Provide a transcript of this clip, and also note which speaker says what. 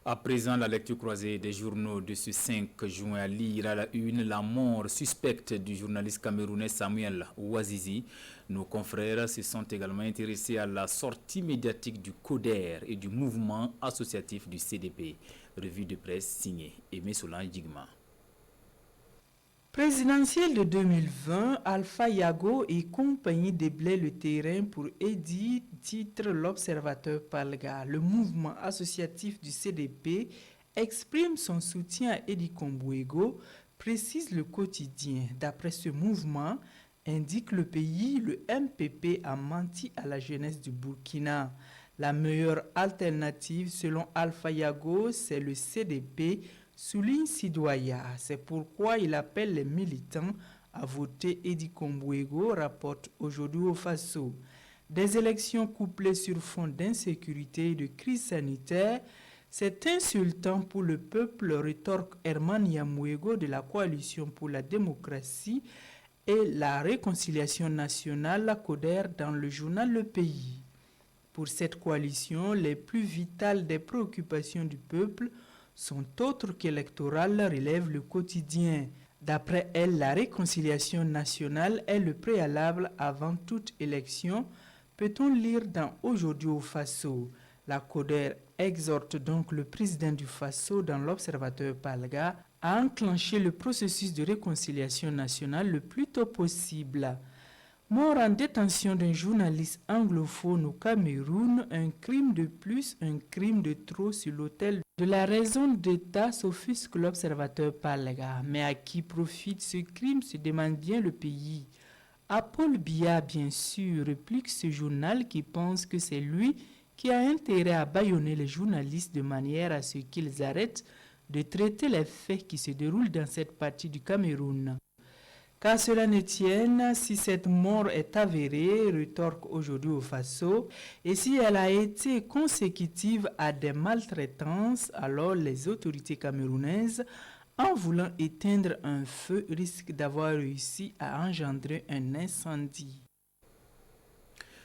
Speaker 1: À présent, la lecture croisée des journaux de ce 5 juin à lire à la une la mort suspecte du journaliste camerounais Samuel Ouazizi. Nos confrères se sont également intéressés à la sortie médiatique du CODER et du mouvement associatif du CDP. Revue de presse signée Aimé Solange Digma.
Speaker 2: Présidentielle de 2020, Alpha Yago et compagnie déblaient le terrain pour Eddy, titre l'Observateur Palga. Le mouvement associatif du CDP exprime son soutien à Eddy Kombouego, précise le quotidien. D'après ce mouvement, indique le pays, le MPP a menti à la jeunesse du Burkina. La meilleure alternative, selon Alpha Yago, c'est le CDP, souligne Sidoya. C'est pourquoi il appelle les militants à voter Eddy Kombouego, rapporte aujourd'hui au Faso. Des élections couplées sur fond d'insécurité et de crise sanitaire, c'est insultant pour le peuple, rétorque Herman Yamouego de la Coalition pour la démocratie et la réconciliation nationale, la CODER, dans le journal Le Pays. Pour cette coalition, les plus vitales des préoccupations du peuple sont autres qu'électorales, relève le quotidien. D'après elle, la réconciliation nationale est le préalable avant toute élection, peut-on lire dans Aujourd'hui au Faso. La CODER exhorte donc le président du Faso dans l'Observateur Palga à enclencher le processus de réconciliation nationale le plus tôt possible. Mort en détention d'un journaliste anglophone au Cameroun, un crime de plus, un crime de trop sur l'autel de la raison d'État, s'offusque l'Observateur Palga. Mais à qui profite ce crime, se demande bien le pays. À Paul Biya, bien sûr, réplique ce journal qui pense que c'est lui qui a intérêt à bâillonner les journalistes de manière à ce qu'ils arrêtent de traiter les faits qui se déroulent dans cette partie du Cameroun. Qu'à cela ne tienne, si cette mort est avérée, rétorque aujourd'hui au Faso, et si elle a été consécutive à des maltraitances, alors les autorités camerounaises, en voulant éteindre un feu, risquent d'avoir réussi à engendrer un incendie.